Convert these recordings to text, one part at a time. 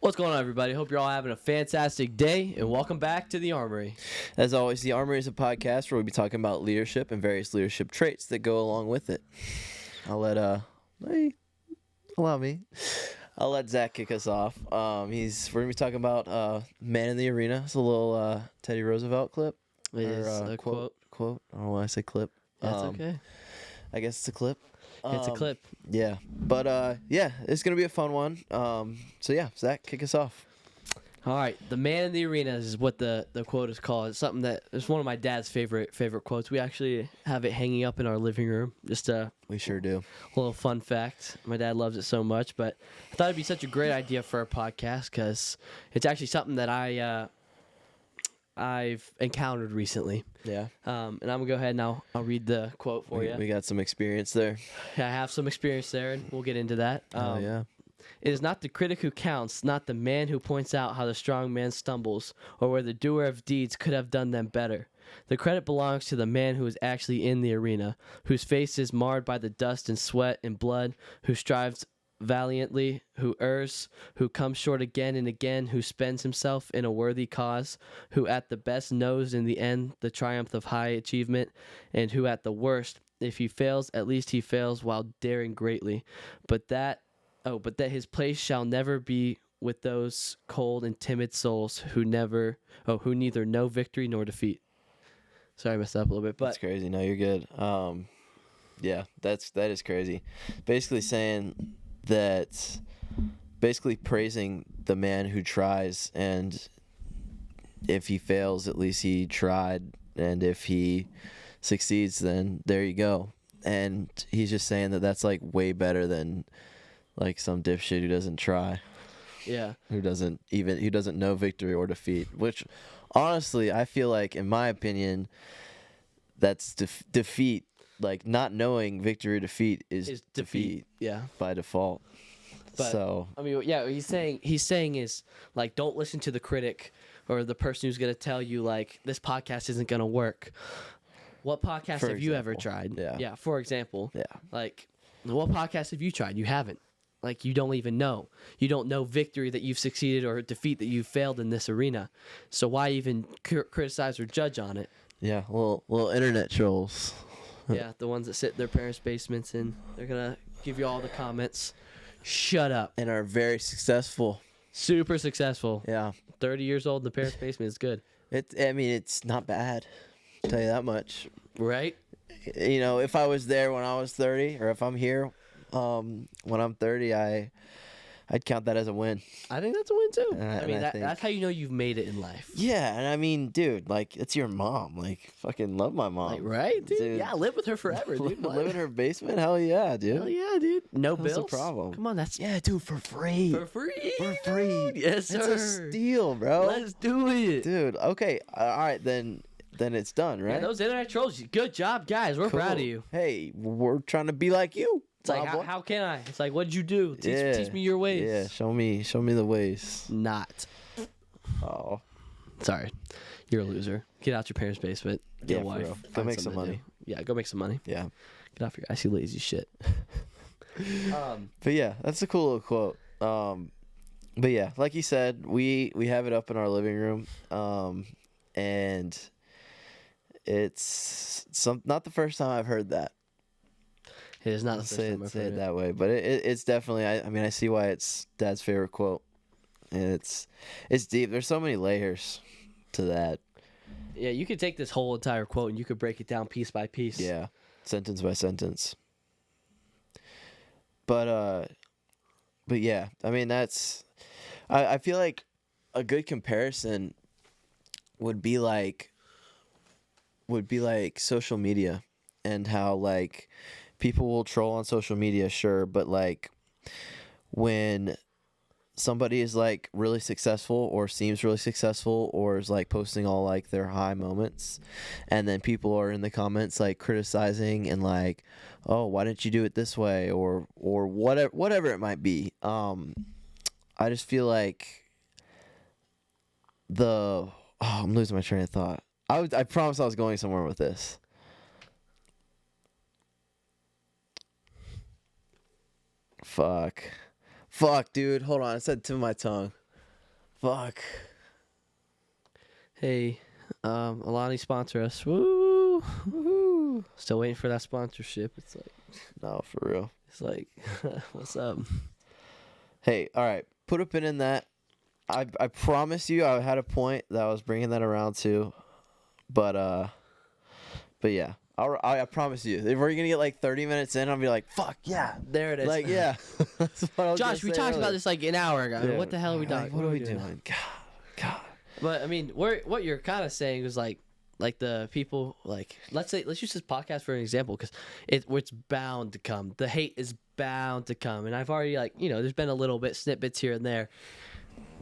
What's going on, everybody? Hope you're all having a fantastic day, and welcome back to the Armory. As always, the Armory is a podcast where we'll be talking about leadership and various leadership traits that go along with it. I'll let Zach kick us off. We're gonna be talking about Man in the Arena. It's a little Teddy Roosevelt clip. It is a quote. I don't know why I say clip. That's okay. I guess it's a clip. It's a clip. Yeah, but it's gonna be a fun one. So yeah, Zach, kick us off. All right, the Man in the Arena is what the quote is called. It's something that is one of my dad's favorite quotes. We actually have it hanging up in our living room. We sure do. A little fun fact. My dad loves it so much, but I thought it'd be such a great idea for a podcast because it's actually something that I've encountered recently. Yeah. And I'm gonna go ahead and I'll read the quote for you. We got some experience there. Yeah, I have some experience there, and we'll get into that. Yeah. It is not the critic who counts, not the man who points out how the strong man stumbles, or where the doer of deeds could have done them better. The credit belongs to the man who is actually in the arena, whose face is marred by the dust and sweat and blood, who strives valiantly, who errs, who comes short again and again, who spends himself in a worthy cause, who at the best knows in the end the triumph of high achievement, and who at the worst, if he fails, at least he fails while daring greatly. But that his place shall never be with those cold and timid souls who neither know victory nor defeat. Sorry, I messed up a little bit, but That's crazy. No, you're good. Yeah, that is crazy. Basically praising the man who tries, and if he fails, at least he tried, and if he succeeds, then there you go. And he's just saying that that's like way better than like some dipshit who doesn't try. yeah. Who doesn't know victory or defeat, which honestly I feel like, in my opinion, that's defeat. Like, not knowing victory or defeat is defeat. Yeah. By default. But, so I mean, yeah, he's saying is like, don't listen to the critic or the person who's gonna tell you like this podcast isn't gonna work. What podcast have you ever tried? Yeah. For example. Yeah. Like, what podcast have you tried? You haven't. Like, you don't even know. You don't know victory that you've succeeded or defeat that you've failed in this arena. So why even criticize or judge on it? Yeah, little internet trolls. Yeah, the ones that sit in their parents' basements and they're gonna give you all the comments. Shut up. And are very successful. Super successful. Yeah. 30 years old in the parents' basement is good. It's not bad. I'll tell you that much. Right? You know, if I was there when I was 30, or if I'm here when I'm 30, I'd count that as a win. I think that's a win too. I mean, think that's how you know you've made it in life. Yeah, and I mean, dude, like, it's your mom. Like, fucking love my mom. Like, right, dude? Yeah, live with her forever, dude. Live in her basement? Hell yeah, dude. Hell yeah, dude. No What's bills. the problem? Come on, that's Yeah, dude, for free. for free. For free. Dude. Yes, sir. It's a steal, bro. Let's do it. Dude, okay. All right, then it's done, right? Yeah, those internet trolls, good job, guys. We're proud of Cool. you. Hey, we're trying to be like you. It's like, Bob. how can I? It's like, what did you do? Teach me your ways. Yeah, show me the ways. Not. Oh. Sorry. You're a loser. Get out your parents' basement. Get Yeah, a for wife. real. Go Find make some something to money. do. Yeah, go make some money. Yeah. Get off your ass, you lazy shit. But yeah, that's a cool little quote. But yeah, like you said, we have it up in our living room. And it's not the first time I've heard that. It is not the Say first time I've it heard it. that way, but it's definitely. I mean, I see why it's Dad's favorite quote, and it's deep. There's so many layers to that. Yeah, you could take this whole entire quote and you could break it down piece by piece. Yeah, sentence by sentence. But yeah, I mean, that's. I feel like a good comparison would be like social media, and how like people will troll on social media, sure, but like when somebody is like really successful or seems really successful or is like posting all like their high moments, and then people are in the comments like criticizing and like, oh, why didn't you do it this way, or whatever it might be. I just feel like I'm losing my train of thought. I promise I was going somewhere with this. Fuck, dude. Hold on. I said to my tongue. Fuck. Hey, Alani sponsor us. Woo! Woohoo. Still waiting for that sponsorship. It's like, No, for real. it's like, what's up? Hey, all right. Put a pin in that. I promise you, I had a point that I was bringing that around to, but yeah. I promise you, if we're gonna get like 30 minutes in, I'll be like, "Fuck yeah, There it is. like yeah." That's what I was Josh, we gonna say talked about earlier. this like an hour ago. Yeah. What the hell are we Like, doing? what are we doing? God. But I mean, what you're kind of saying is like the people, like, let's use this podcast for an example, because it's bound to come. The hate is bound to come, and I've already, like, there's been a little bit snippets here and there.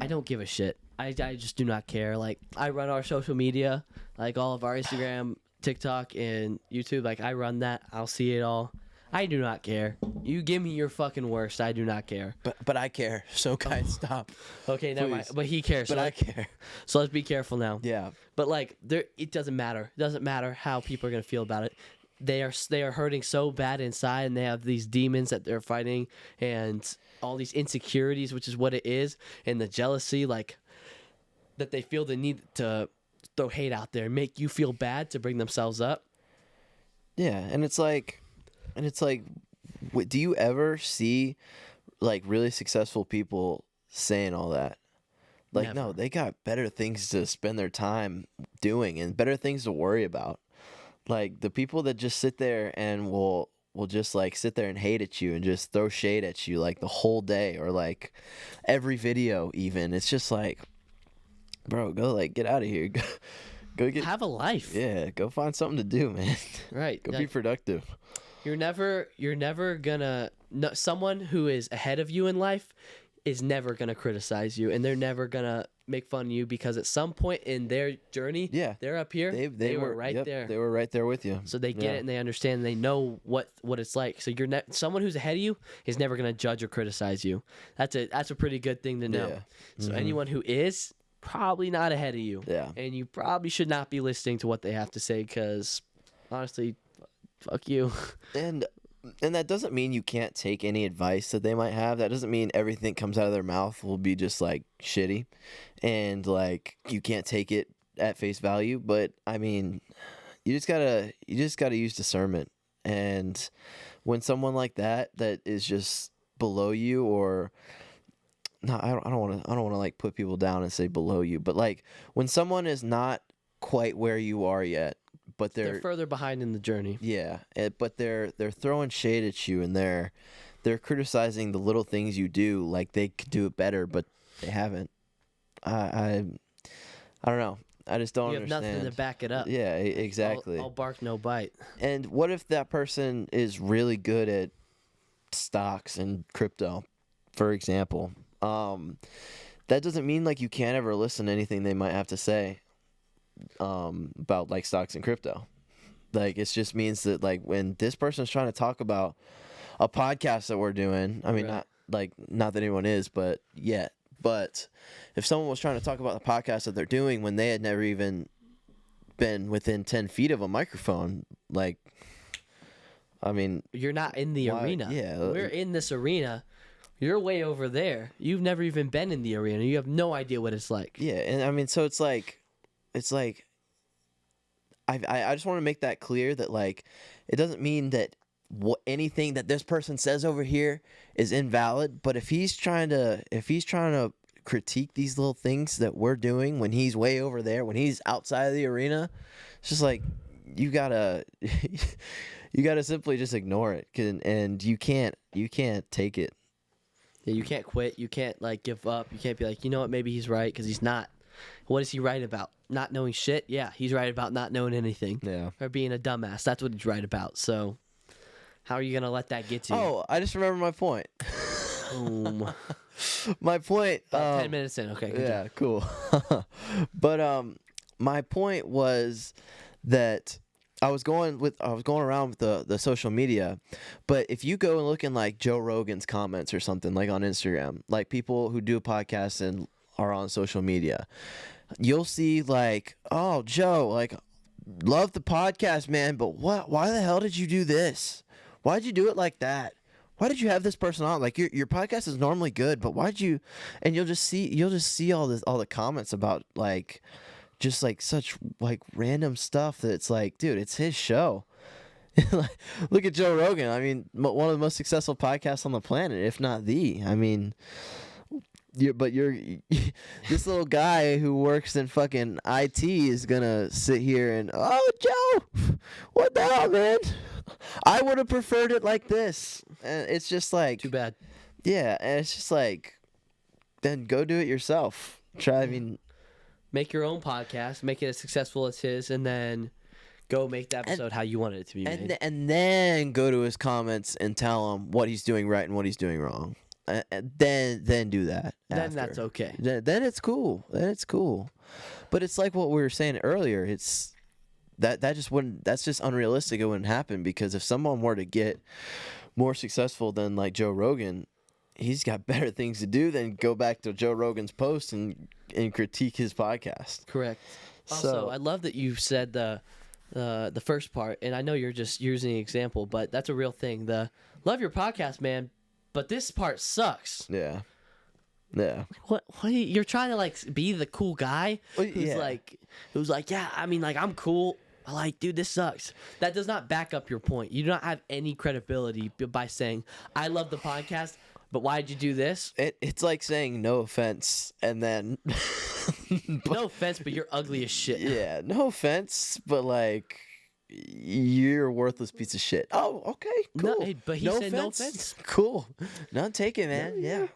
I don't give a shit. I just do not care. Like, I run our social media, like all of our Instagram, TikTok, and YouTube. Like, I run that. I'll see it all. I do not care. You give me your fucking worst. I do not care. But I care. So guys, stop. Okay, never mind. Please. But he cares. But so I care. So let's be careful now. Yeah. But like, it doesn't matter. It doesn't matter how people are gonna feel about it. They are hurting so bad inside, and they have these demons that they're fighting, and all these insecurities, which is what it is, and the jealousy, like, that they feel the need to throw hate out there and make you feel bad to bring themselves up. Yeah, and it's like, do you ever see like really successful people saying all that? Like, Never. no, they got better things to spend their time doing and better things to worry about. Like, the people that just sit there and will just like sit there and hate at you and just throw shade at you like the whole day, or like every video even. It's just like, bro, go, like, get out of here. Go get, Have a life. yeah, go find something to do, man. Right. Go be Like, productive. you're never gonna, no, someone who is ahead of you in life is never gonna criticize you, and they're never gonna make fun of you, because at some point in their journey, Yeah. they're up here. They were right yep, there. They were right there with you. So they get Yeah. it and they understand. And they know what it's like. So someone who's ahead of you is never gonna judge or criticize you. That's a pretty good thing to know. Yeah. So Mhm. anyone who is probably not ahead of you, Yeah. and you probably should not be listening to what they have to say, because honestly, fuck you. And that doesn't mean you can't take any advice that they might have. That doesn't mean everything that comes out of their mouth will be just like shitty, and like you can't take it at face value. But I mean, you just gotta use discernment. And when someone like that is just below you, or no, I don't want to like put people down and say below you, but like when someone is not quite where you are yet, but They're further behind in the journey. yeah, but they're throwing shade at you, and they're criticizing the little things you do, like they could do it better, but they haven't. I don't know. I just don't You have understand. nothing to back it up. Yeah, exactly. All bark, no bite. And what if that person is really good at stocks and crypto, for example? That doesn't mean like you can't ever listen to anything they might have to say about like stocks and crypto. Like, it just means that like when this person's trying to talk about a podcast that we're doing, I mean, Right. not that anyone is, but yet. But if someone was trying to talk about the podcast that they're doing when they had never even been within 10 feet of a microphone, like, I mean, You're not in the Why- arena. yeah. We're in this arena. You're way over there. You've never even been in the arena. You have no idea what it's like. yeah, and I mean, so it's like I just want to make that clear that like it doesn't mean that anything that this person says over here is invalid, but if he's trying to critique these little things that we're doing when he's way over there, when he's outside of the arena, it's just like you gotta simply just ignore it, and you can't take it. Yeah, you can't quit. You can't like give up. You can't be like, you know what, maybe he's right, because he's not. What is he right about? Not knowing shit? Yeah, he's right about not knowing anything. Yeah. Or being a dumbass. That's what he's right about. So how are you going to let that get to you? Oh, I just remembered my point. Boom. My point. 10 minutes in. Okay, good Yeah, job. cool. But my point was that I was going around with the social media, but if you go and look in like Joe Rogan's comments or something, like on Instagram, like people who do podcasts and are on social media, you'll see like, oh, Joe, like, love the podcast, man, but why the hell did you do this? Why'd you do it like that? why did you have this person on? Like your podcast is normally good, but why'd you? And you'll just see all the comments about like just like such like random stuff that it's like, dude, it's his show. Like, look at Joe Rogan. I mean, one of the most successful podcasts on the planet, if not the. I mean, you're this little guy who works in fucking IT is gonna sit here and, oh, Joe, what the hell, man? I would have preferred it like this. And it's just like, Too bad. yeah, and it's just like, then go do it yourself. Try. I mean, Make your own podcast, make it as successful as his, and then go make the episode how you wanted it to be made. and then go to his comments and tell him what he's doing right and what he's doing wrong. And then do that. Then after. that's okay. Then it's cool. Then it's cool. But it's like what we were saying earlier. It's that just wouldn't. That's just unrealistic. It wouldn't happen because if someone were to get more successful than like Joe Rogan, he's got better things to do than go back to Joe Rogan's post and critique his podcast. Correct. So, Also, I love that you said the first part, and I know you're just using an example, but that's a real thing. The love your podcast, man, but this part sucks. yeah. What you're trying to like be the cool guy Well, who's yeah. like, yeah, I mean, like, I'm cool. Like, dude, this sucks. That does not back up your point. You do not have any credibility by saying, I love the podcast, but why'd you do this? It's like saying no offense and then No offense, but you're ugly as shit. yeah, no offense, but like you're a worthless piece of shit. Oh, okay, cool. No, but he said no offense. Cool. None taken, man. Yeah.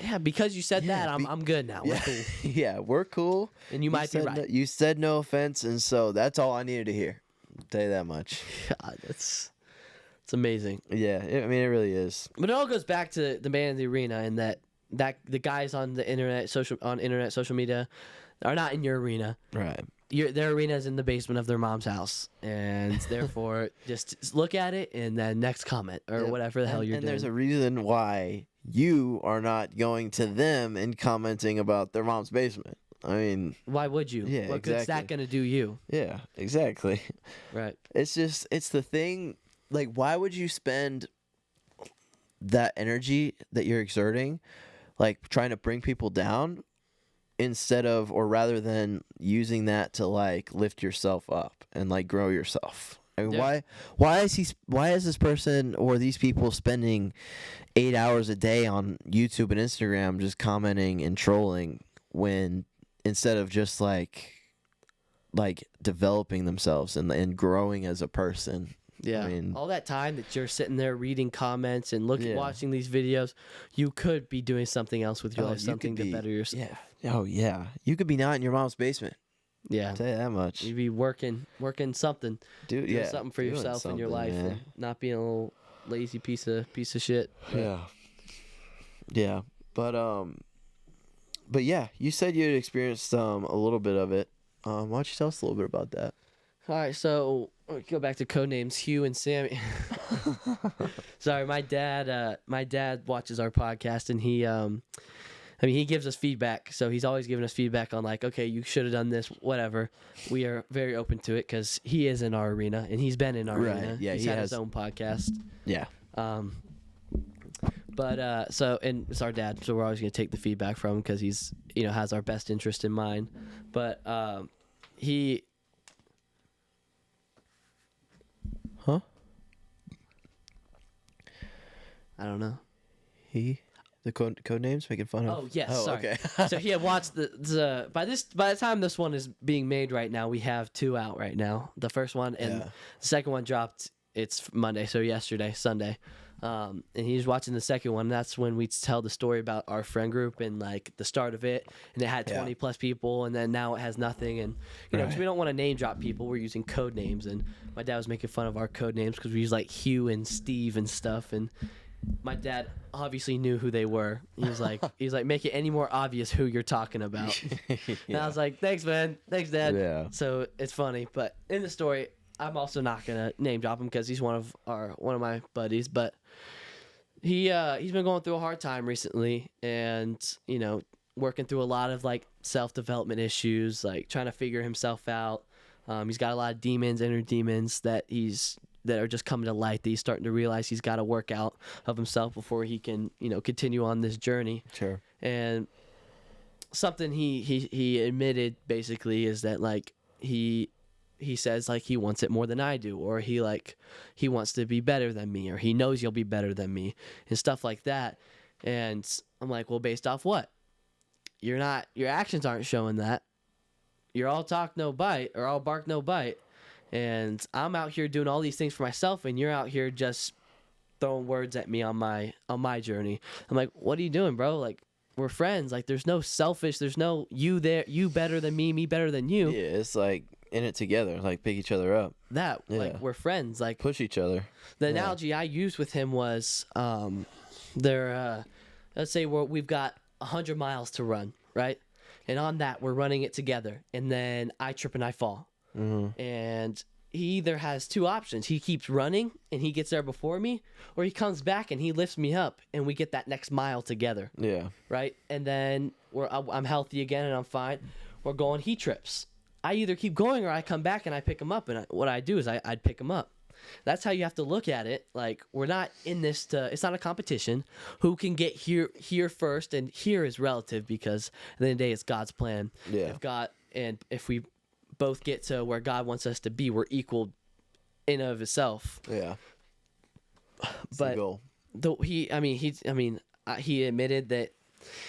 Yeah, because you said Yeah, that, I'm good now. We're Yeah. cool. Yeah, we're cool. And you might be said right. you said no offense, and so that's all I needed to hear. I'll tell you that much. God, it's amazing. Yeah, I mean, it really is. But it all goes back to the man in the arena, and that the guys on the internet, social media, are not in your arena. Right. Their arena is in the basement of their mom's house, and therefore just look at it and then next comment or Yep. whatever the hell you're and doing. there's a reason why you are not going to them and commenting about their mom's basement. I mean, Why would you? Yeah, What good's that exactly. gonna do you? yeah, exactly. Right. It's the thing, like, why would you spend that energy that you're exerting, like, trying to bring people down instead of, or rather than using that to, like, lift yourself up and, like, grow yourself? I mean, Yeah. why is this person or these people spending 8 hours a day on YouTube and Instagram just commenting and trolling when instead of just like developing themselves and growing as a person? Yeah. I mean, all that time that you're sitting there reading comments and Yeah. watching these videos, you could be doing something else with your life, you something could to be- better yourself. Yeah. Oh yeah. You could be not in your mom's basement. Yeah. I'll tell you that much. You'd be working something, Dude, doing yeah. something for doing yourself in your something, life, man. and not being a little lazy piece of shit. Yeah. Yeah. But yeah, you said you had experienced a little bit of it. Why don't you tell us a little bit about that? All right, so go back to codenames Hugh and Sammy. Sorry, my dad watches our podcast, and he gives us feedback. So he's always giving us feedback on like, okay, you should have done this, whatever. We are very open to it because he is in our arena and he's been in our Right, arena. yeah, he's he had has- his own podcast. Yeah. So and it's our dad, so we're always gonna take the feedback from him because he's has our best interest in mind. But he. Huh? I don't know. The code names making fun of. Oh yes, sorry. Okay. So he had watched by the time this one is being made right now, we have 2 out right now. The first one and Yeah. the second one dropped. It's Monday, so yesterday, Sunday. And he's watching the second one. That's when we tell the story about our friend group and like the start of it, and it had 20 plus people, and then now it has nothing. And 'cause we don't want to name drop people, we're using code names. And my dad was making fun of our code names because we use like Hugh and Steve and stuff. And my dad obviously knew who they were. He was like, make it any more obvious who you're talking about. And I was like, thanks, man. Thanks, Dad. Yeah. So it's funny, but in the story, I'm also not gonna name drop him because he's one of my buddies. But he's been going through a hard time recently, and working through a lot of like self-development issues, like trying to figure himself out. He's got a lot of demons, inner demons that he's that are just coming to light, that he's starting to realize he's got to work out of himself before he can, continue on this journey. Sure. And something he admitted basically is that like he says like he wants it more than I do, or he wants to be better than me, or he knows he'll be better than me, and stuff like that. And I'm like, well, based off what? Your actions aren't showing that. You're all talk no bite, or all bark no bite. And I'm out here doing all these things for myself, and you're out here just throwing words at me on my journey. I'm like, what are you doing, bro? Like, we're friends. Like, there's no selfish. There's no you better than me better than you. Yeah, it's like in it together. Like, pick each other up. Like, we're friends. Like, push each other. The analogy I used with him was, let's say we've got 100 miles to run, right? And on that, we're running it together. And then I trip and I fall. Mm-hmm. And he either has two options. He keeps running and he gets there before me, or he comes back and he lifts me up and we get that next mile together. Yeah. Right? And then I'm healthy again and I'm fine. We're going, he trips. I either keep going or I come back and I pick him up. And what I do is I'd pick him up. That's how you have to look at it. Like, we're not in this it's not a competition. Who can get here first? And here is relative, because at the end of the day, it's God's plan. Yeah. If we both get to where God wants us to be, we're equal in and of itself. Yeah. But he admitted that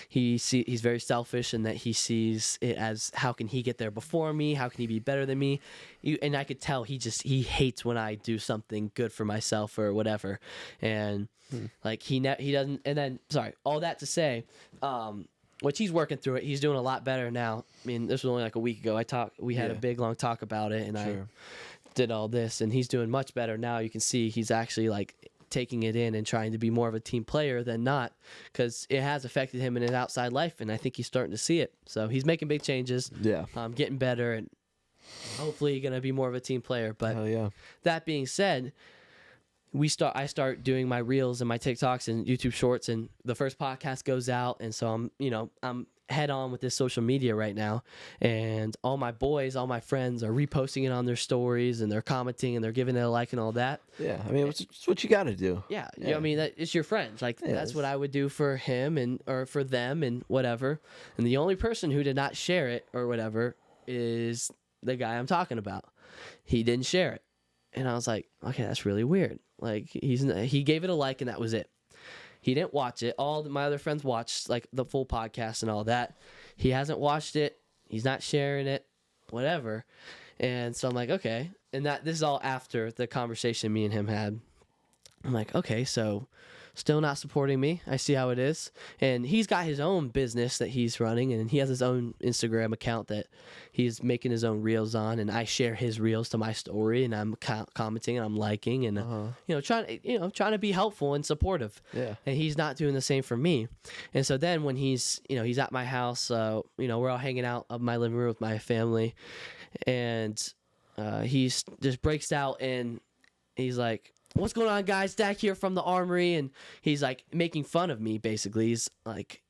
he's very selfish, and that he sees it as, how can he get there before me? How can he be better than me? And I could tell he hates when I do something good for myself or whatever. And like he doesn't. And then, sorry, all that to say, which he's working through it. He's doing a lot better now. I mean, this was only like a week ago. We had a big long talk about it, and I did all this, and he's doing much better now. You can see he's actually like taking it in and trying to be more of a team player than not, because it has affected him in his outside life, and I think he's starting to see it. So he's making big changes. Yeah, getting better, and hopefully going to be more of a team player. But that being said, I start doing my reels and my TikToks and YouTube shorts, and the first podcast goes out, and so I'm head on with this social media right now, and all my friends are reposting it on their stories, and they're commenting, and they're giving it a like and all that. Yeah, I mean, it's what you got to do. Yeah, I mean, it's your friends. Like, that's what I would do for him or for them and whatever. And the only person who did not share it or whatever is the guy I'm talking about. He didn't share it, and I was like, okay, that's really weird. Like, he gave it a like, and that was it. He didn't watch it. All my other friends watched like the full podcast and all that. He hasn't watched it. He's not sharing it, whatever. And so I'm like, okay. And this is all after the conversation me and him had. I'm like, okay, so still not supporting me. I see how it is. And he's got his own business that he's running, and he has his own Instagram account that he's making his own reels on, and I share his reels to my story, and I'm commenting and I'm liking, and trying to be helpful and supportive. Yeah. And he's not doing the same for me. And so then when he's at my house, we're all hanging out of my living room with my family, and he just breaks out and he's like, "What's going on, guys? Dak here from the Armory," and he's like making fun of me. Basically, he's like,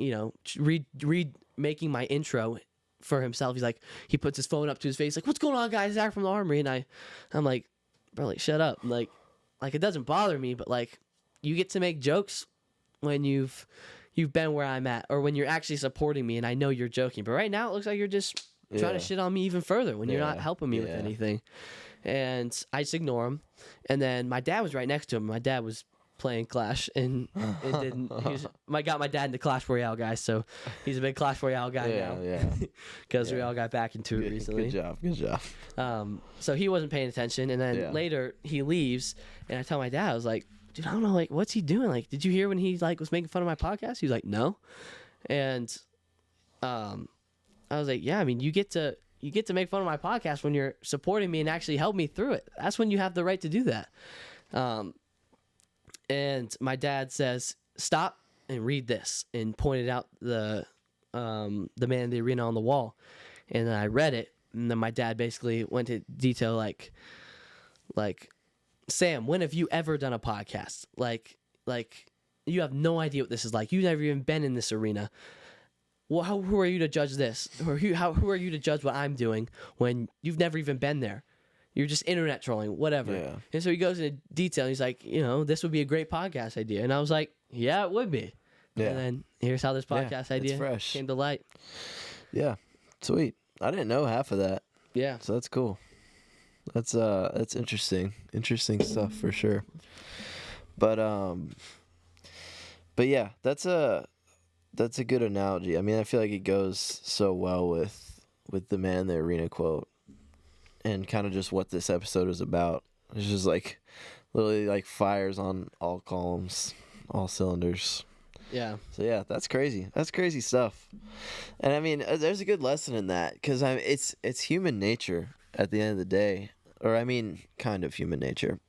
making my intro for himself. He's like, he puts his phone up to his face, like, "What's going on, guys? Dak from the Armory," and I'm like, bro, like, shut up. Like it doesn't bother me, but like, you get to make jokes when you've been where I'm at, or when you're actually supporting me, and I know you're joking. But right now, it looks like you're just trying to shit on me even further when you're not helping me with anything. And I just ignore him. And then my dad was right next to him. My dad was playing Clash, and I got my dad into Clash Royale, guys. So he's a big Clash Royale guy now. Yeah, because we all got back into it recently. Good job. So he wasn't paying attention, and then later he leaves, and I tell my dad, I was like, dude, I don't know, like, what's he doing? Like, did you hear when he like was making fun of my podcast? He was like, no. And I was like, yeah, I mean, you get to make fun of my podcast when you're supporting me and actually help me through it. That's when you have the right to do that. And my dad says, "Stop and read this," and pointed out the man in the arena on the wall. And then I read it, and then my dad basically went into detail, like, "Sam, when have you ever done a podcast? Like you have no idea what this is like. You've never even been in this arena. Well, who are you to judge this? Or who are you to judge what I'm doing when you've never even been there? You're just internet trolling, whatever. Yeah. And so he goes into detail. And he's like, this would be a great podcast idea. And I was like, yeah, it would be. Yeah. And then here's how this podcast idea fresh. came to light. Yeah. Sweet. I didn't know half of that. Yeah. So that's cool. That's interesting. Interesting stuff for sure. But yeah, that's a good analogy. I mean, I feel like it goes so well with the man in the arena quote and kind of just what this episode is about. It's just like literally like fires on all columns, all cylinders. Yeah. So yeah, that's crazy. That's crazy stuff. And I mean, there's a good lesson in that because it's human nature at the end of the day, or I mean, kind of human nature.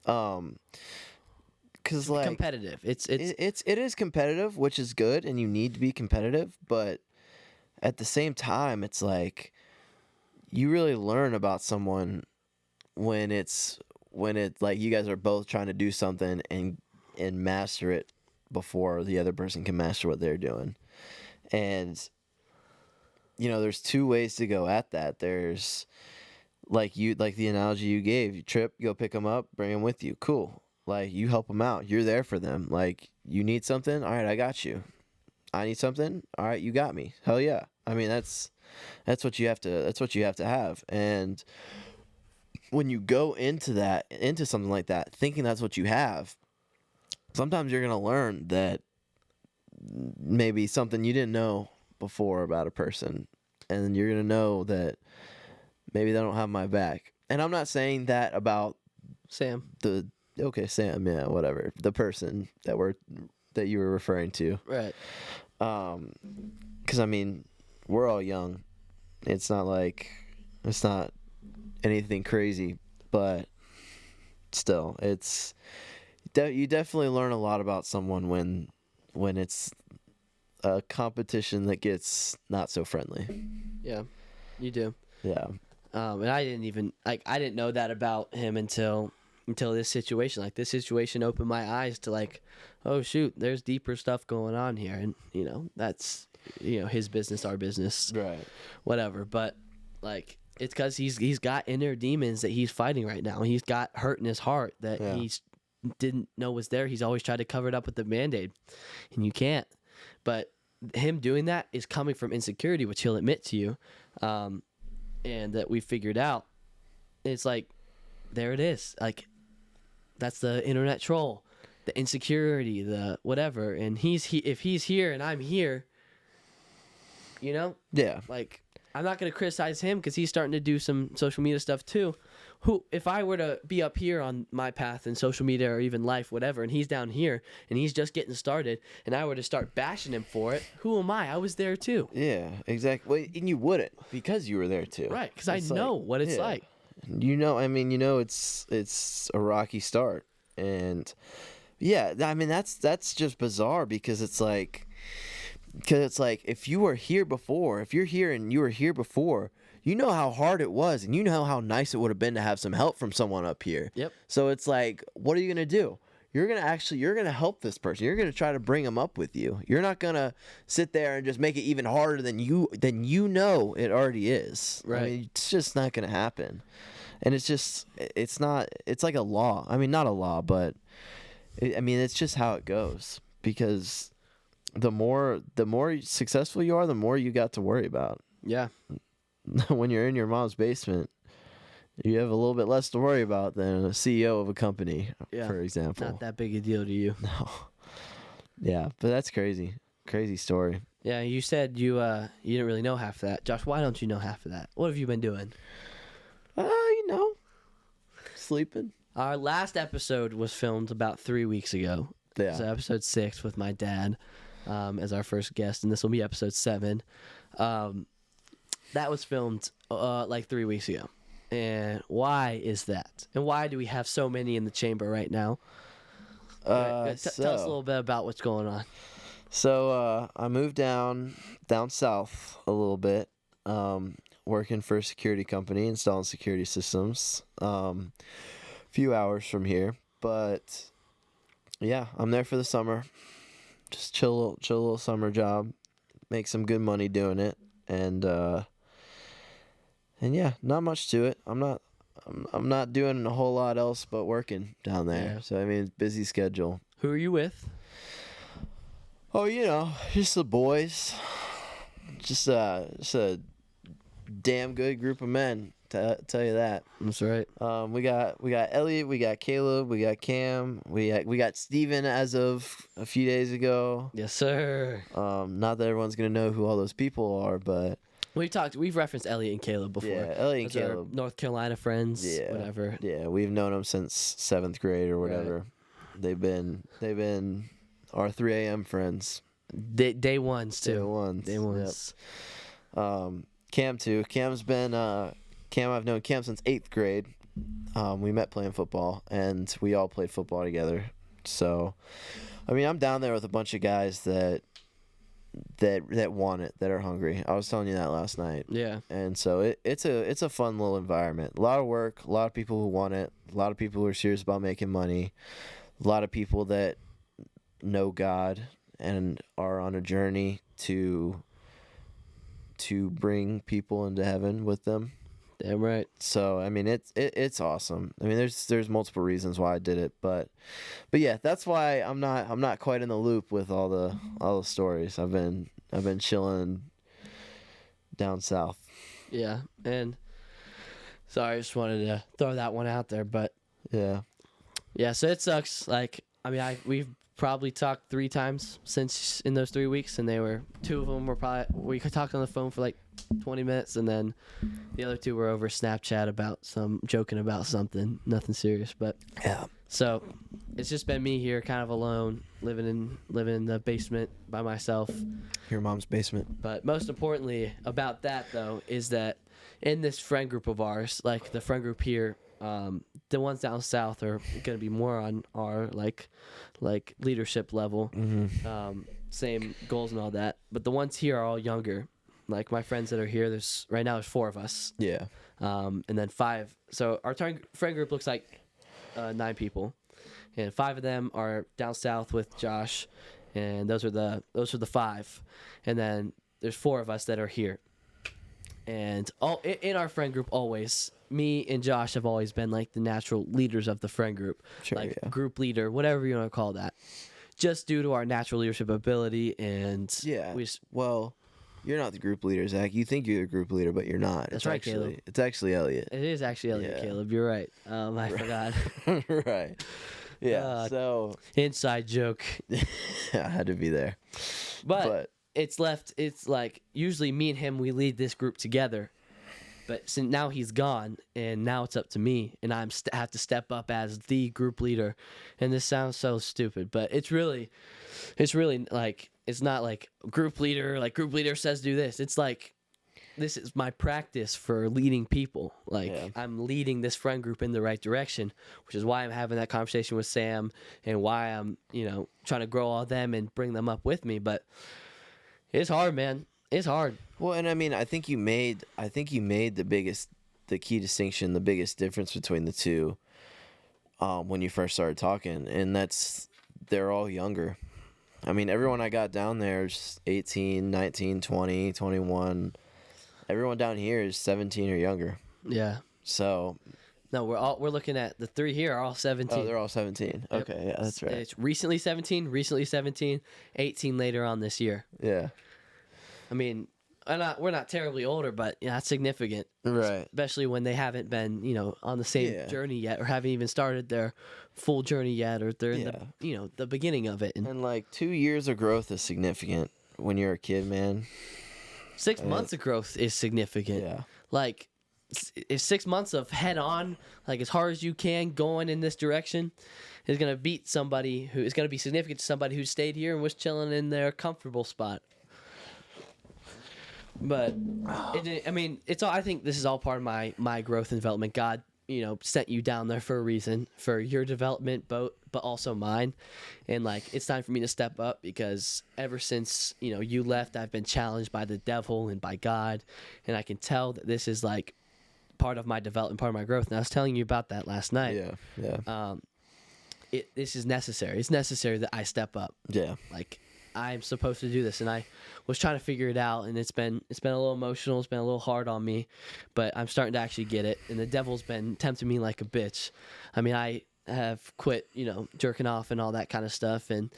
Because like competitive. It is competitive, which is good, and you need to be competitive. But at the same time, it's like you really learn about someone when it like you guys are both trying to do something and master it before the other person can master what they're doing. And there's two ways to go at that. There's like the analogy you gave. You trip, go pick them up, bring them with you. Cool. Like you help them out. You're there for them. Like you need something. All right, I got you. I need something. All right, you got me. Hell yeah. I mean, that's what you have to have. And when you go into something like that, thinking that's what you have, sometimes you're going to learn that maybe something you didn't know before about a person, and then you're going to know that maybe they don't have my back. And I'm not saying that about Sam. Sam, yeah, whatever. The person that you were referring to. Right. 'Cause I mean, we're all young. It's not anything crazy, but still, you definitely learn a lot about someone when it's a competition that gets not so friendly. Yeah, you do. Yeah. And I didn't know that about him until this situation. Like this situation opened my eyes to like, oh shoot, there's deeper stuff going on here, and that's his business, our business, Right. whatever. But like it's because he's got inner demons that he's fighting right now. He's got hurt in his heart that he didn't know was there. He's always tried to cover it up with the Band-Aid, and you can't. But him doing that is coming from insecurity, which he'll admit to you, and that we figured out. It's like, there it is. Like, that's the internet troll, the insecurity, the whatever. And if he's here and I'm here, Yeah. like, I'm not going to criticize him because he's starting to do some social media stuff too. If I were to be up here on my path in social media or even life, whatever, and he's down here and he's just getting started, and I were to start bashing him for it, who am I? I was there too. Yeah, exactly. Well, and you wouldn't because you were there too. Right, because I know what it's like. I mean, it's a rocky start. And yeah, I mean, that's just bizarre because it's like if you were here before, if you're here and you were here before, you know how hard it was, and you know how nice it would have been to have some help from someone up here. Yep. So it's like, what are you going to do? You're going to help this person. You're going to try to bring them up with you. You're not going to sit there and just make it even harder than you know it already is. Right. I mean, it's just not going to happen. And it's like a law. I mean, not a law, but it's just how it goes, because the more successful you are, the more you got to worry about. Yeah. When you're in your mom's basement, you have a little bit less to worry about than a CEO of a company, for example. Not that big a deal to you. No. Yeah, but that's crazy. Crazy story. Yeah, you said you didn't really know half of that. Josh, why don't you know half of that? What have you been doing? Sleeping. Our last episode was filmed about 3 weeks ago. Yeah. So episode 6 with my dad as our first guest, and this will be episode 7. That was filmed like 3 weeks ago. And why is that? And why do we have so many in the chamber right now? Tell us a little bit about what's going on. So I moved down south a little bit, working for a security company, installing security systems. Few hours from here, but yeah, I'm there for the summer. Just chill little summer job, make some good money doing it, and yeah, not much to it. I'm I'm not doing a whole lot else but working down there. Yeah. So I mean, busy schedule. Who are you with? Oh, just the boys. Just a damn good group of men. Tell you that. That's right. We got Elliot, we got Caleb, we got Cam, we got Steven as of a few days ago. Yes, sir. Not that everyone's gonna know who all those people are, but We've referenced Elliot and Caleb before. yeah, Elliot and Those are Caleb. North Carolina friends. Yeah, Whatever. Yeah, we've known them since 7th grade or whatever. Right. They've been our 3 a.m. friends. Day ones too. Day ones. Yep. Cam too. Cam, I've known Cam since 8th grade. We met playing football, and we all played football together. So, I mean, I'm down there with a bunch of guys that want it, that are hungry. I was telling you that last night. Yeah. And so it's a fun little environment. A lot of work, a lot of people who want it, a lot of people who are serious about making money, a lot of people that know God and are on a journey to bring people into heaven with them. Damn right. So I mean, it's awesome. I mean, there's multiple reasons why I did it, but yeah, that's why I'm not quite in the loop with all the stories. I've been chilling down south. Yeah, and sorry, I just wanted to throw that one out there, but yeah. So it sucks. Like, I mean, we've probably talked 3 times since in those 3 weeks, and 2 of them were we talked on the phone for like 20 minutes, and then the other 2 were over Snapchat joking about something, nothing serious. But yeah, so it's just been me here, kind of alone, living in the basement by myself. Your mom's basement. But most importantly about that though is that in this friend group of ours, like the friend group here, the ones down south are going to be more on our like leadership level, same goals and all that. But the ones here are all younger. Like my friends that are here, there's 4 of us. Yeah. And then 5. So our friend group looks like 9 people, and 5 of them are down south with Josh, and those are the 5. And then there's 4 of us that are here. And all in our friend group, always me and Josh have always been like the natural leaders of the friend group, sure, like yeah. Group leader, whatever you want to call that, just due to our natural leadership ability. And yeah, well, you're not the group leader, Zach. You think you're the group leader, but you're not. That's right, Caleb. It's actually Elliot. It is actually Elliot, Yeah. Caleb. You're right. I forgot. Right. Yeah. So inside joke. I had to be there. But it's like usually me and him, we lead this group together. But since now he's gone, and now it's up to me, and I have to step up as the group leader. And this sounds so stupid, but it's really like, it's not like group leader says do this. It's like, this is my practice for leading people. Like, yeah. I'm leading this friend group in the right direction, which is why I'm having that conversation with Sam, and why I'm, trying to grow all of them and bring them up with me. But it's hard, man. It's hard. Well, and I mean, I think you made the key distinction, the biggest difference between the two, when you first started talking, and they're all younger. I mean, everyone I got down there is 18, 19, 20, 21. Everyone down here is 17 or younger. Yeah. So. No, we're looking at the 3 here are all 17. Oh, they're all 17. Yep. Okay, yeah, that's right. It's recently 17, 18 later on this year. Yeah. I mean, we're not terribly older, but that's significant. Right. Especially when they haven't been, on the same journey yet, or haven't even started their full journey yet, or they're in the beginning of it. And like 2 years of growth is significant when you're a kid, man. 6 months of growth is significant. Yeah. Like, if 6 months of head on, like as hard as you can, going in this direction, is going to beat somebody who is going to be significant to somebody who stayed here and was chilling in their comfortable spot. But I think this is all part of my growth and development. God, sent you down there for a reason, for your development, but also mine. And like, it's time for me to step up, because ever since you left, I've been challenged by the devil and by God, and I can tell that this is like part of my development, part of my growth. And I was telling you about that last night. Yeah. This is necessary. It's necessary that I step up. Yeah. Like, I'm supposed to do this, and I was trying to figure it out, and it's been a little emotional, it's been a little hard on me, but I'm starting to actually get it. And the devil's been tempting me like a bitch. I mean, I have quit, jerking off and all that kind of stuff, and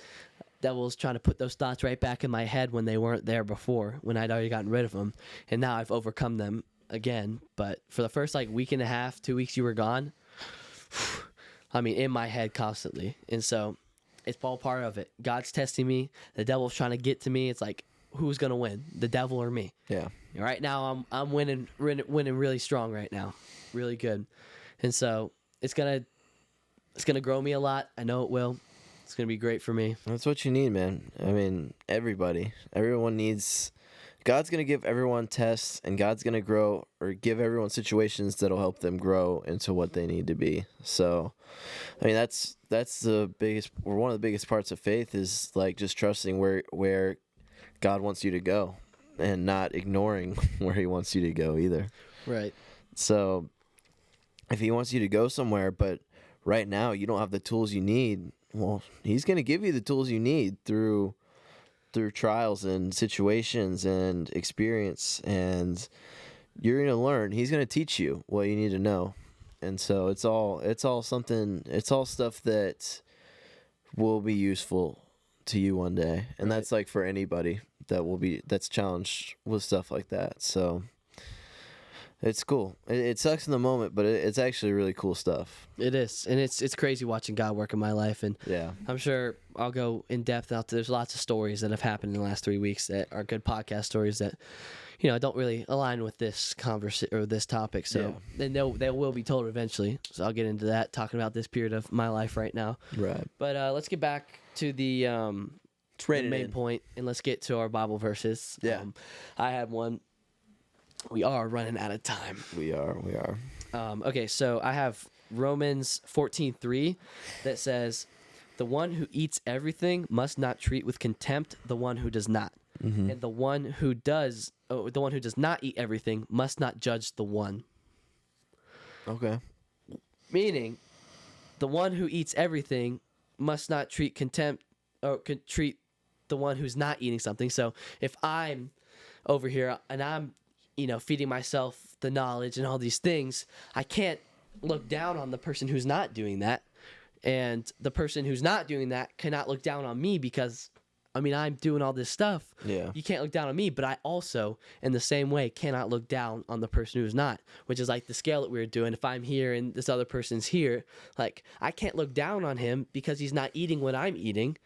devil's trying to put those thoughts right back in my head when they weren't there before, when I'd already gotten rid of them, and now I've overcome them again. But for the first week and a half, 2 weeks you were gone, I mean, in my head constantly. And so it's all part of it. God's testing me. The devil's trying to get to me. It's like, who's going to win, the devil or me? Yeah. Right now I'm winning really strong right now. Really good. And so it's going to grow me a lot. I know it will. It's going to be great for me. That's what you need, man. I mean, everyone needs, God's going to give everyone tests, and God's going to grow or give everyone situations that'll help them grow into what they need to be. So, I mean, that's the biggest, or one of the biggest parts of faith is like just trusting where God wants you to go and not ignoring where he wants you to go either. Right. So if he wants you to go somewhere, but right now you don't have the tools you need, well, he's going to give you the tools you need through trials and situations and experience, and you're going to learn. He's going to teach you what you need to know. And so it's all stuff that will be useful to you one day. And that's like for anybody that's challenged with stuff like that. So it's cool. It sucks in the moment, but it's actually really cool stuff. It is, and it's crazy watching God work in my life, and yeah, I'm sure I'll go in depth out. There's lots of stories that have happened in the last 3 weeks that are good podcast stories that, don't really align with this conversation or this topic. So then they will be told eventually. So I'll get into that, talking about this period of my life right now. Right. But let's get back to the main point, and let's get to our Bible verses. Yeah. I had one. We are running out of time. We are. Okay, so I have Romans 14:3 that says, "The one who eats everything must not treat with contempt the one who does not, and the one who does not eat everything must not judge the one." Okay. Meaning, the one who eats everything must not treat contempt or treat the one who's not eating something. So if I'm over here and I'm feeding myself the knowledge and all these things, I can't look down on the person who's not doing that. And the person who's not doing that cannot look down on me because, I'm doing all this stuff. Yeah. You can't look down on me, but I also, in the same way, cannot look down on the person who's not, which is like the scale that we were doing. If I'm here and this other person's here, like, I can't look down on him because he's not eating what I'm eating.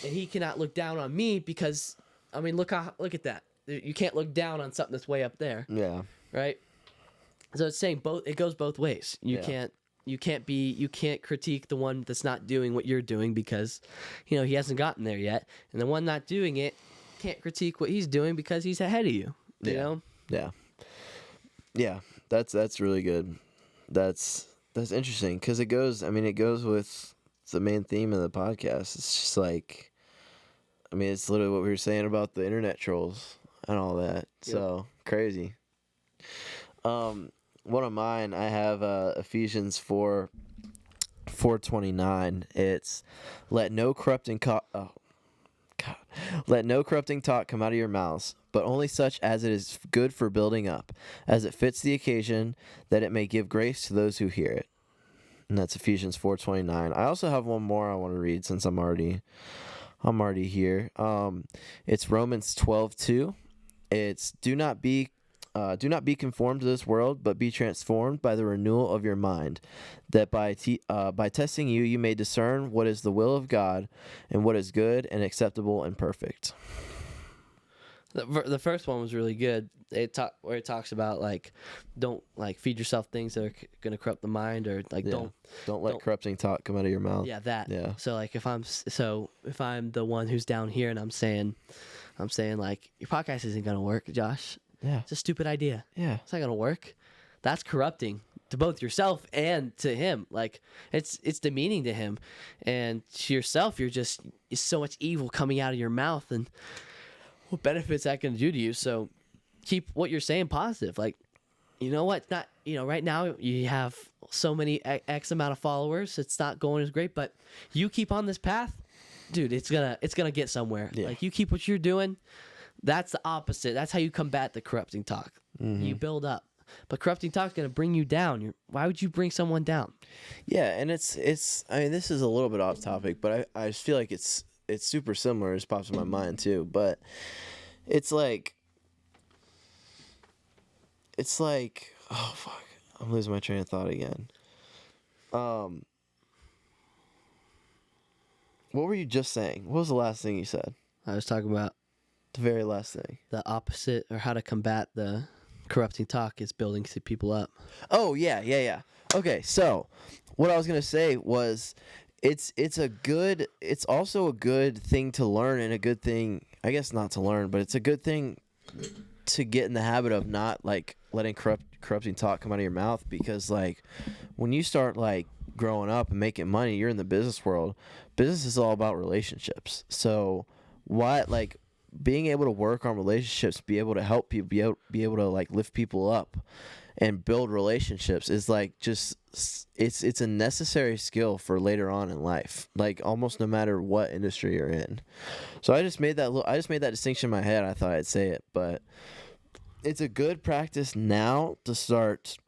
And he cannot look down on me because, look at that. You can't look down on something that's way up there. Yeah. Right? So it's saying it goes both ways. You can't critique the one that's not doing what you're doing because, he hasn't gotten there yet. And the one not doing it can't critique what he's doing because he's ahead of you. You know? Yeah. Yeah. That's really good. That's interesting because it goes with the main theme of the podcast. It's just like, it's literally what we were saying about the internet trolls and all that. So crazy. One of mine, I have Ephesians 4:29. It's let no corrupting talk come out of your mouths, but only such as it is good for building up, as it fits the occasion, that it may give grace to those who hear it. And that's Ephesians 4:29. I also have one more I want to read since I'm already here. It's Romans 12:2. It's do not be conformed to this world, but be transformed by the renewal of your mind, that by testing you may discern what is the will of God and what is good and acceptable and perfect. The first one was really good. Where it talks about don't feed yourself things that are gonna corrupt the mind, or don't let corrupting talk come out of your mouth. Yeah, that. Yeah. So if I'm the one who's down here and I'm saying your podcast isn't gonna work, Josh. Yeah. It's a stupid idea. Yeah. It's not gonna work. That's corrupting to both yourself and to him. It's demeaning to him, and to yourself. It's so much evil coming out of your mouth, and what benefit's that going to do to you? So keep what you're saying positive. You know what? Not, right now you have so many X amount of followers. It's not going as great, but you keep on this path. dude, it's gonna get somewhere. Yeah. Like, you keep what you're doing. That's the opposite. That's how you combat the corrupting talk. You build up. But corrupting talk is going to bring you down. Why would you bring someone down? Yeah, and it's. I mean, this is a little bit off topic, but I just feel like it's super similar. It just pops in my mind too. But it's like, oh fuck, I'm losing my train of thought again. What were you just saying? What was the last thing you said? I was talking about The very last thing. the opposite, or how to combat the corrupting talk is building people up. Oh yeah. Okay, so what I was gonna say was, it's also a good thing to learn, and a good thing, I guess not to learn, but it's a good thing to get in the habit of not like letting corrupting talk come out of your mouth, because like when you start like growing up and making money, you're in the business world. Business is all about relationships. So being able to work on relationships, be able to help people, be able to like lift people up and build relationships is like just it's a necessary skill for later on in life, like almost no matter what industry you're in. So I just made that distinction in my head. I thought I'd say it, but it's a good practice now to start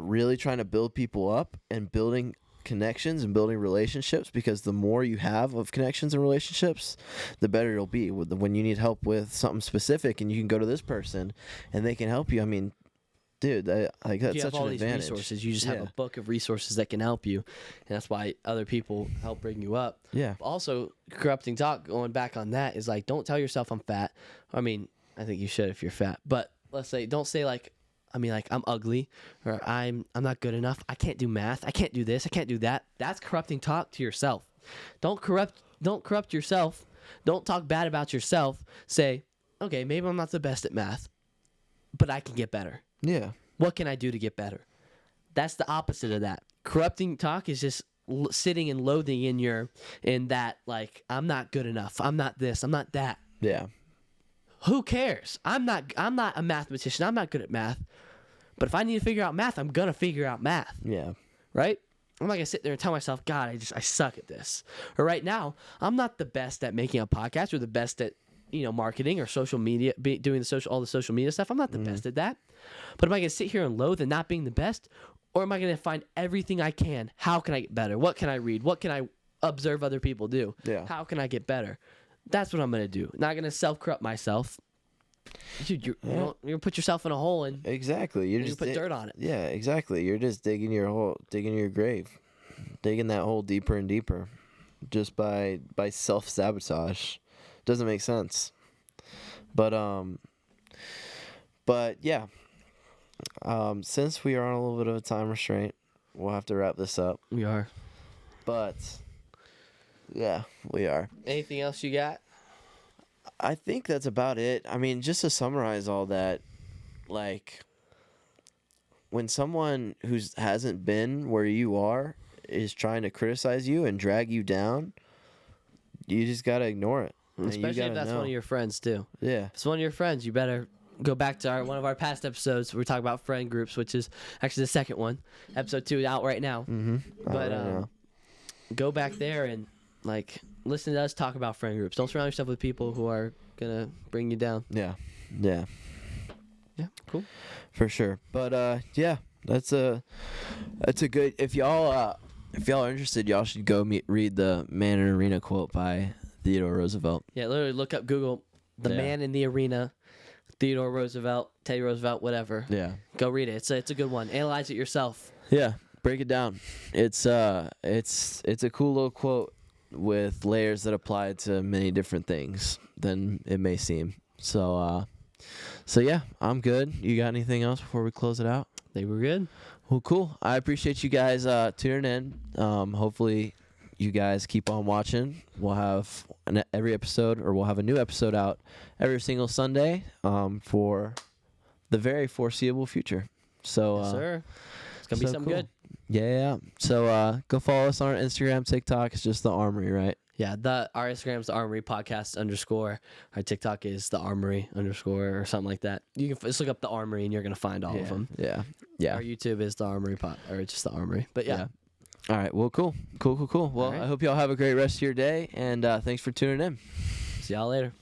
really trying to build people up and building connections and building relationships, because the more you have of connections and relationships, the better it'll be. When you need help with something specific and you can go to this person and they can help you, I mean, dude, that's You have such all an these advantage. resources. You just have a book of resources that can help you, and that's why other people help bring you up. Yeah. Also, corrupting talk, going back on that, is like, don't tell yourself I'm fat. I mean, I think you should if you're fat, but don't say like, I'm ugly, or I'm not good enough. I can't do math. I can't do this. I can't do that. That's corrupting talk to yourself. Don't corrupt yourself. Don't talk bad about yourself. Say, okay, maybe I'm not the best at math, but I can get better. Yeah. What can I do to get better? That's the opposite of that. Corrupting talk is just sitting and loathing in that, like, I'm not good enough. I'm not this. I'm not that. Yeah. Who cares? I'm not a mathematician. I'm not good at math. But if I need to figure out math, I'm gonna figure out math. Yeah. Right? I'm not gonna sit there and tell myself, God, I suck at this. Or right now, I'm not the best at making a podcast, or the best at marketing or social media, doing all the social media stuff. I'm not the best at that. But am I gonna sit here and loathe and not being the best, or am I gonna find everything I can? How can I get better? What can I read? What can I observe other people do? Yeah. How can I get better? That's what I'm gonna do. Not gonna self-corrupt myself. Dude, you're gonna put yourself in a hole, and Exactly. You're you just put dirt on it. Yeah, exactly. You're just digging your grave, digging that hole deeper and deeper, just by self-sabotage. Doesn't make sense. But yeah. Since we are on a little bit of a time restraint, we'll have to wrap this up. We are. But yeah, we are. Anything else you got? I think that's about it. I mean, just to summarize all that, like, when someone who hasn't been where you are is trying to criticize you and drag you down, you just gotta ignore it. Especially if that's one of your friends too. Yeah. If it's one of your friends, you better go back to one of our past episodes. We're talking about friend groups, which is actually the second one. Episode 2 out right now. Mm-hmm. But go back there and listen to us talk about friend groups. Don't surround yourself with people who are gonna bring you down. Yeah. Cool. For sure. But yeah, that's a good. If y'all are interested, y'all should go read the Man in Arena quote by Theodore Roosevelt. Yeah, literally look up Google the Man in the Arena, Theodore Roosevelt, Teddy Roosevelt, whatever. Yeah. Go read it. It's a good one. Analyze it yourself. Yeah. Break it down. It's a cool little quote with layers that apply to many different things than it may seem. So yeah, I'm good. You got anything else before we close it out? They were good. Well, cool. I appreciate you guys tuning in. Hopefully you guys keep on watching. We'll have we'll have a new episode out every single Sunday for the very foreseeable future. So yes, sir. It's gonna be something cool. good. Yeah. So go follow us on our Instagram, TikTok. It's just the Armory, right? Yeah, our Instagram's the Armory Podcast _. Our TikTok is the Armory _ or something like that. You can just look up the Armory and you're gonna find all of them. Yeah. Our YouTube is the Armory or just the Armory. But yeah. All right. Well, cool. Well, right. I hope y'all have a great rest of your day, and thanks for tuning in. See y'all later.